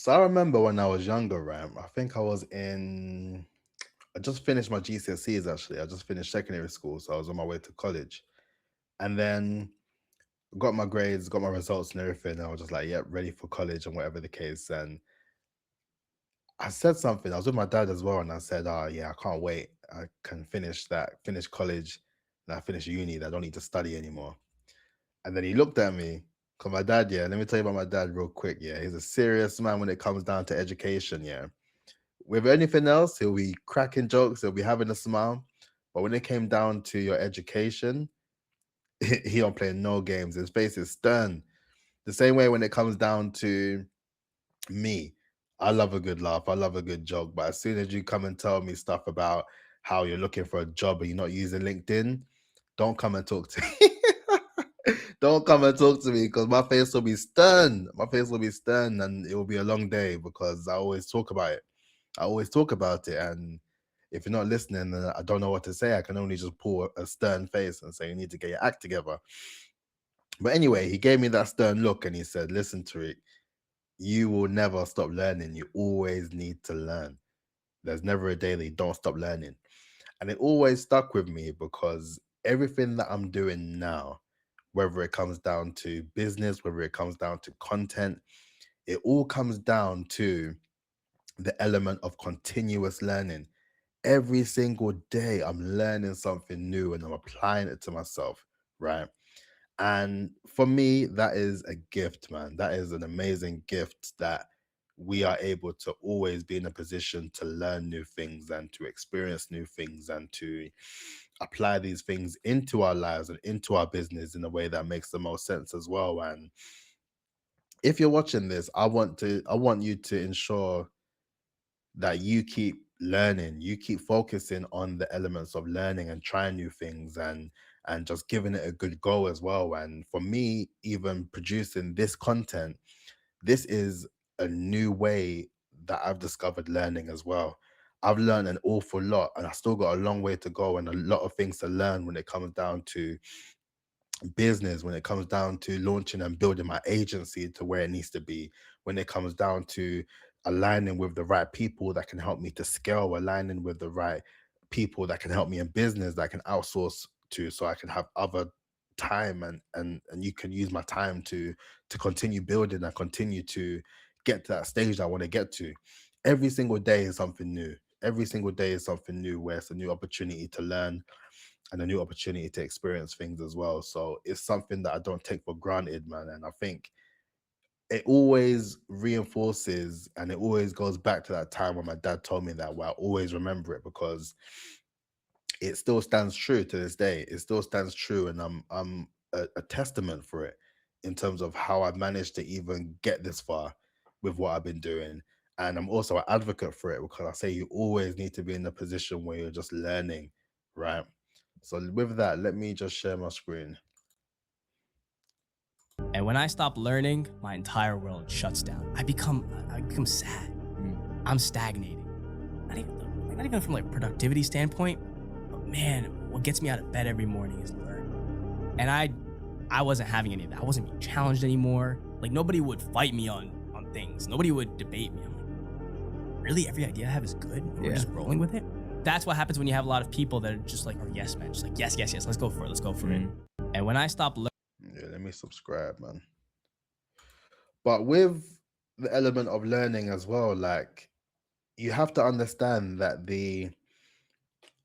So I remember when I was younger, right? I think I just finished my GCSEs actually. I just finished secondary school, so I was on my way to college. And then got my grades, got my results and everything. And I was just like, yep, ready for college and whatever the case. And I said something. I was with my dad as well, and I said, "Oh yeah, I can't wait. I can finish college, and I finish uni. I don't need to study anymore." And then he looked at me, cause my dad, yeah. Let me tell you about my dad real quick. Yeah, he's a serious man when it comes down to education. Yeah, with anything else, he'll be cracking jokes, he'll be having a smile, but when it came down to your education, he don't play no games. His face is stern. The same way when it comes down to me, I love a good laugh. I love a good joke. But as soon as you come and tell me stuff about how you're looking for a job and you're not using LinkedIn, don't come and talk to me. Don't come and talk to me because my face will be stern. My face will be stern and it will be a long day because I always talk about it. I always talk about it. And if you're not listening, then I don't know what to say. I can only just pull a stern face and say, you need to get your act together. But anyway, he gave me that stern look and he said, listen, Tariq, you will never stop learning. You always need to learn. There's never a day that you don't stop learning. And it always stuck with me because everything that I'm doing now, whether it comes down to business, whether it comes down to content, it all comes down to the element of continuous learning. Every single day, I'm learning something new and I'm applying it to myself, right? And for me, that is a gift, man. That is an amazing gift that we are able to always be in a position to learn new things and to experience new things and to apply these things into our lives and into our business in a way that makes the most sense as well. And if you're watching this, I want you to ensure that you keep learning, you keep focusing on the elements of learning and trying new things and just giving it a good go as well. And for me, even producing this content, this is a new way that I've discovered learning as well. I've learned an awful lot and I still got a long way to go and a lot of things to learn when it comes down to business, when it comes down to launching and building my agency to where it needs to be, when it comes down to aligning with the right people that can help me to scale, aligning with the right people that can help me in business that I can outsource to so I can have other time and you can use my time to continue building and continue to get to that stage that I want to get to. Every single day is something new. Every single day is something new where it's a new opportunity to learn and a new opportunity to experience things as well. So it's something that I don't take for granted, man. And I think it always reinforces and it always goes back to that time when my dad told me that, where I always remember it because it still stands true to this day. It still stands true, and I'm a testament for it in terms of how I've managed to even get this far with what I've been doing. And I'm also an advocate for it because I say you always need to be in a position where you're just learning, right? So with that, let me just share my screen. And when I stop learning, my entire world shuts down. I become sad. I'm stagnating. Not even from like productivity standpoint, but man, what gets me out of bed every morning is learning. And I wasn't having any of that. I wasn't being challenged anymore. Like nobody would fight me on things. Nobody would debate me. I'm like, really? Every idea I have is good? And we're just rolling with it? That's what happens when you have a lot of people that are just like, or yes men, just like, yes, yes, yes, let's go for it, let's go for it. And when I stop Yeah, let me subscribe, man. But with the element of learning as well, like you have to understand that the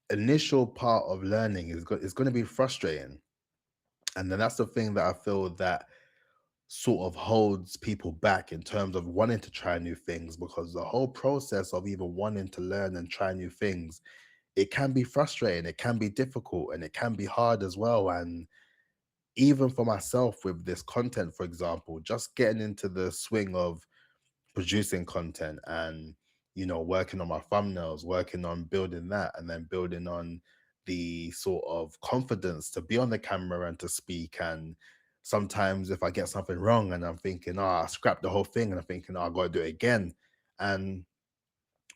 initial part of learning is going to be frustrating. And then that's the thing that I feel that sort of holds people back in terms of wanting to try new things because the whole process of even wanting to learn and try new things, it can be frustrating, it can be difficult, and it can be hard as well. And even for myself with this content, for example, just getting into the swing of producing content and working on my thumbnails, working on building that, and then building on the sort of confidence to be on the camera and to speak. And sometimes if I get something wrong and I'm thinking, oh, I scrapped the whole thing, and I'm thinking, oh, I gotta do it again. And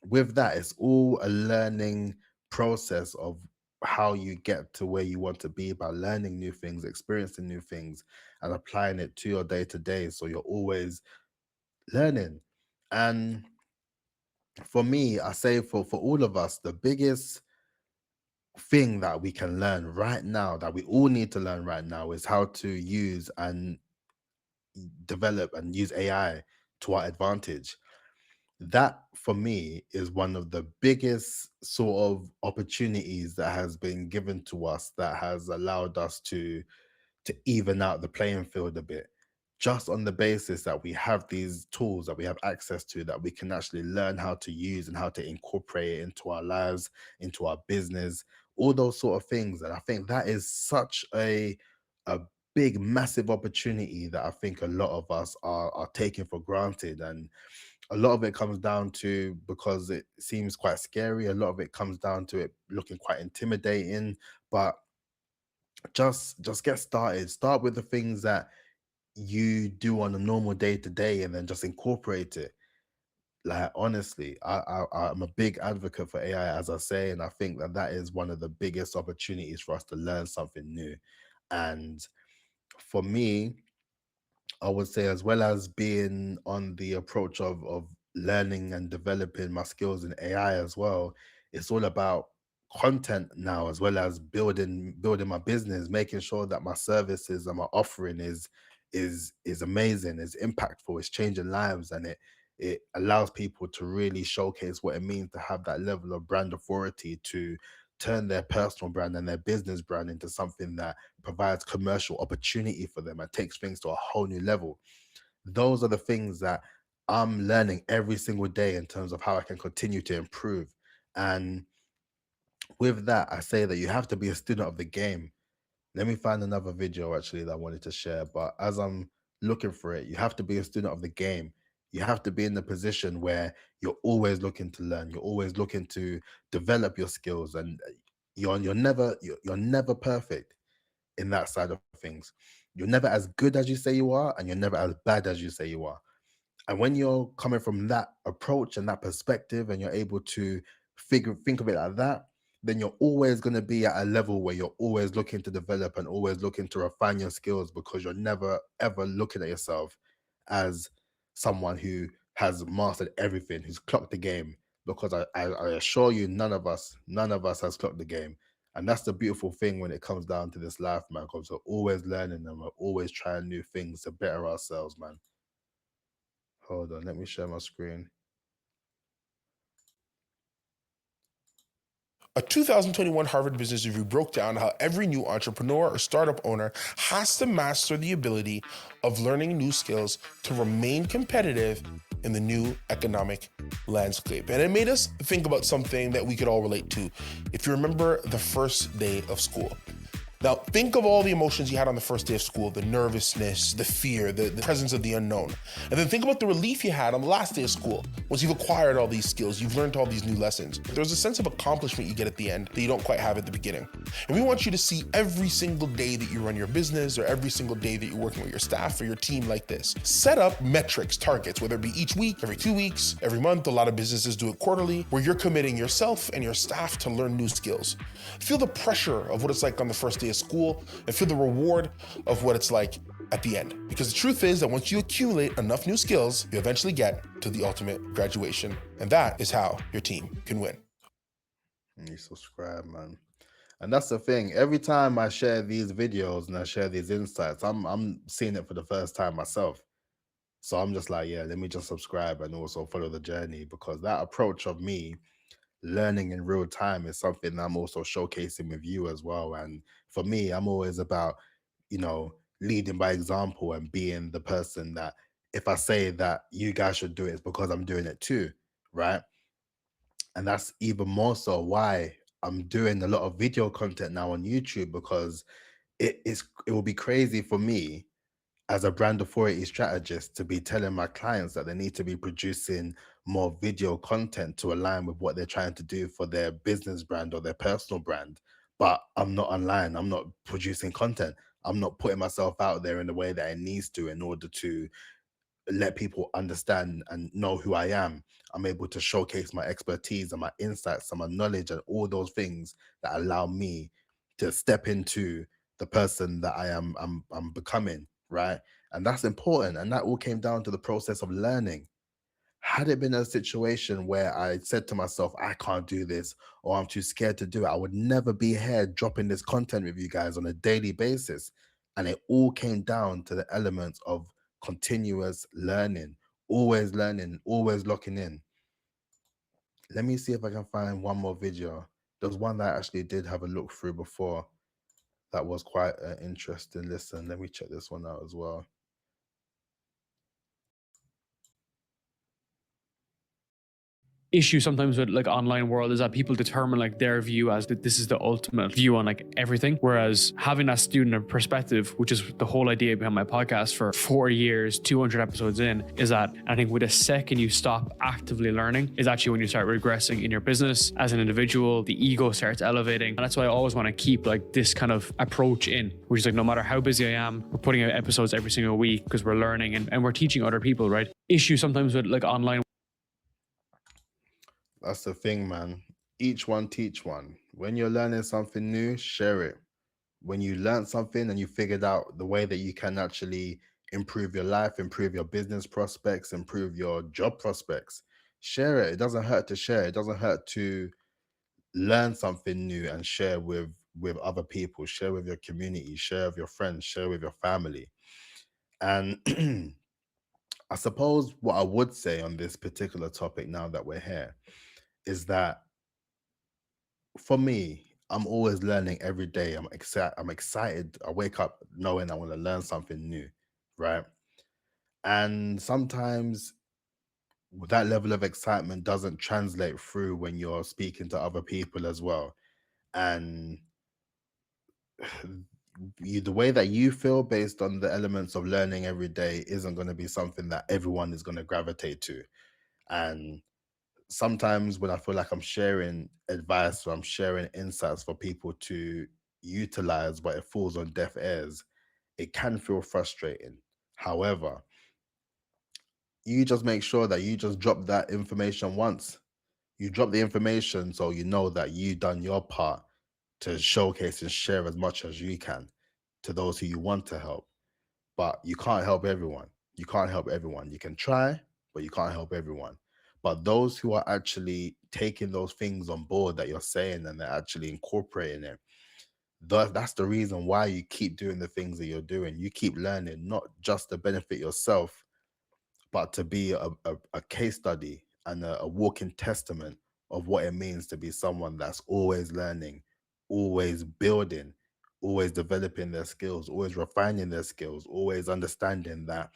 with that, it's all a learning process of how you get to where you want to be by learning new things, experiencing new things, and applying it to your day to day. So you're always learning. And for me, I say for all of us, the biggest thing that we can learn right now, that we all need to learn right now, is how to use and develop and use AI to our advantage. That for me is one of the biggest sort of opportunities that has been given to us, that has allowed us to even out the playing field a bit, just on the basis that we have these tools that we have access to, that we can actually learn how to use and how to incorporate it into our lives, into our business, all those sort of things. And I think that is such a big massive opportunity that I think a lot of us are taking for granted. And a lot of it comes down to, because it seems quite scary, a lot of it comes down to it looking quite intimidating. But just get started. Start with the things that you do on a normal day to day, and then just incorporate it. Like, honestly, I'm a big advocate for AI, as I say, and I think that that is one of the biggest opportunities for us to learn something new. And for me, I would say, as well as being on the approach of learning and developing my skills in AI as well, it's all about content now, as well as building my business, making sure that my services and my offering is amazing, is impactful, is changing lives, and it allows people to really showcase what it means to have that level of brand authority, to turn their personal brand and their business brand into something that provides commercial opportunity for them and takes things to a whole new level. Those are the things that I'm learning every single day in terms of how I can continue to improve. And with that, I say that you have to be a student of the game. Let me find another video actually that I wanted to share. But as I'm looking for it, you have to be a student of the game. You have to be in the position where you're always looking to learn. You're always looking to develop your skills, and you're never perfect in that side of things. You're never as good as you say you are, and you're never as bad as you say you are. And when you're coming from that approach and that perspective, and you're able to think of it like that, then you're always going to be at a level where you're always looking to develop and always looking to refine your skills, because you're never ever looking at yourself as someone who has mastered everything, who's clocked the game. Because I assure you, none of us has clocked the game. And that's the beautiful thing when it comes down to this life, man, because we're always learning and we're always trying new things to better ourselves, man. Hold on, let me share my screen. A 2021 Harvard Business Review broke down how every new entrepreneur or startup owner has to master the ability of learning new skills to remain competitive in the new economic landscape. And it made us think about something that we could all relate to. If you remember the first day of school. Now, think of all the emotions you had on the first day of school, the nervousness, the fear, the presence of the unknown. And then think about the relief you had on the last day of school. Once you've acquired all these skills, you've learned all these new lessons. There's a sense of accomplishment you get at the end that you don't quite have at the beginning. And we want you to see every single day that you run your business, or every single day that you're working with your staff or your team, like this. Set up metrics, targets, whether it be each week, every 2 weeks, every month. A lot of businesses do it quarterly, where you're committing yourself and your staff to learn new skills. Feel the pressure of what it's like on the first day of school, and feel the reward of what it's like at the end. Because the truth is that once you accumulate enough new skills, you eventually get to the ultimate graduation. And that is how your team can win. You subscribe, man. And that's the thing. Every time I share these videos and I share these insights, I'm seeing it for the first time myself. So I'm just like, yeah, let me just subscribe and also follow the journey, because that approach of me learning in real time is something that I'm also showcasing with you as well. And for me, I'm always about, leading by example and being the person that, if I say that you guys should do it, it's because I'm doing it too, right? And that's even more so why I'm doing a lot of video content now on YouTube, because it will be crazy for me as a brand authority strategist to be telling my clients that they need to be producing more video content to align with what they're trying to do for their business brand or their personal brand. But I'm not online, I'm not producing content, I'm not putting myself out there in the way that it needs to, in order to let people understand and know who I am. I'm able to showcase my expertise and my insights and my knowledge and all those things that allow me to step into the person that I'm becoming, right? And that's important. And that all came down to the process of learning. Had it been a situation where I said to myself, I can't do this, or I'm too scared to do it, I would never be here dropping this content with you guys on a daily basis. And it all came down to the elements of continuous learning, always locking in. Let me see if I can find one more video. There's one that I actually did have a look through before that was quite interesting. Listen, let me check this one out as well. Issue sometimes with like online world is that people determine like their view as that this is the ultimate view on like everything, whereas having that student perspective, which is the whole idea behind my podcast for 4 years, 200 episodes in, is that I think with a second you stop actively learning is actually when you start regressing in your business as an individual. The ego starts elevating, and that's why I always want to keep like this kind of approach in, which is like no matter how busy I am, we're putting out episodes every single week because we're learning and we're teaching other people, right? Issue sometimes with like online. That's the thing, man. Each one teach one. When you're learning something new, share it. When you learn something and you figured out the way that you can actually improve your life, improve your business prospects, improve your job prospects, share it. It doesn't hurt to share. It doesn't hurt to learn something new and share with other people, share with your community, share with your friends, share with your family. And I suppose what I would say on this particular topic now that we're here is that for me, I'm always learning every day. I'm excited. I wake up knowing I want to learn something new, right? And sometimes that level of excitement doesn't translate through when you're speaking to other people as well. And the way that you feel based on the elements of learning every day isn't going to be something that everyone is going to gravitate to. And sometimes when I feel like I'm sharing advice or I'm sharing insights for people to utilize, but it falls on deaf ears, it can feel frustrating. However, you just make sure that you just drop that information once. You drop the information so you know that you've done your part to showcase and share as much as you can to those who you want to help. But you can't help everyone. You can't help everyone. You can try, but you can't help everyone. But those who are actually taking those things on board that you're saying and they're actually incorporating it, that's the reason why you keep doing the things that you're doing. You keep learning, not just to benefit yourself, but to be a case study and a walking testament of what it means to be someone that's always learning, always building, always developing their skills, always refining their skills, always understanding that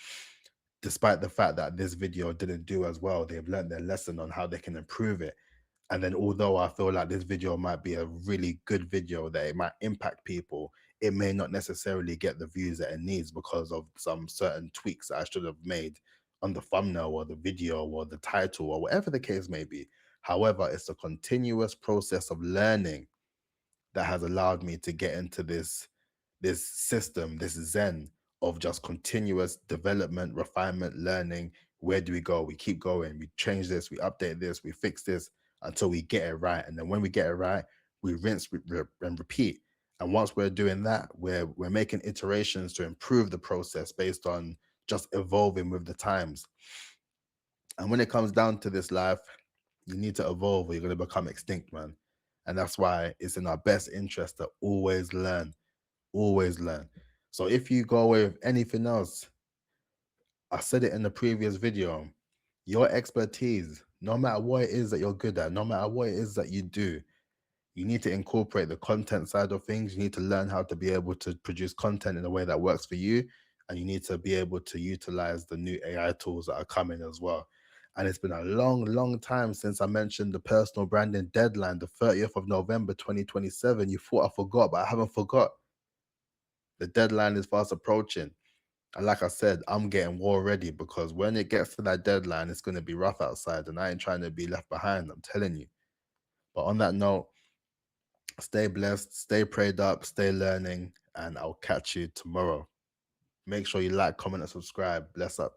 despite the fact that this video didn't do as well, they've learned their lesson on how they can improve it. And then although I feel like this video might be a really good video that it might impact people, it may not necessarily get the views that it needs because of some certain tweaks that I should have made on the thumbnail or the video or the title or whatever the case may be. However, it's a continuous process of learning that has allowed me to get into this system, this zen of just continuous development, refinement, learning. Where do we go? We keep going. We change this, we update this, we fix this until we get it right. And then when we get it right, we rinse and repeat. And once we're doing that, we're making iterations to improve the process based on just evolving with the times. And when it comes down to this life, you need to evolve or you're going to become extinct, man. And that's why it's in our best interest to always learn, always learn. So if you go away with anything else, I said it in the previous video, your expertise, no matter what it is that you're good at, no matter what it is that you do, you need to incorporate the content side of things. You need to learn how to be able to produce content in a way that works for you. And you need to be able to utilize the new AI tools that are coming as well. And it's been a long, long time since I mentioned the personal branding deadline, the 30th of November, 2027. You thought I forgot, but I haven't forgot. The deadline is fast approaching. And like I said, I'm getting war ready because when it gets to that deadline, it's going to be rough outside and I ain't trying to be left behind. I'm telling you. But on that note, stay blessed, stay prayed up, stay learning, and I'll catch you tomorrow. Make sure you like, comment, and subscribe. Bless up.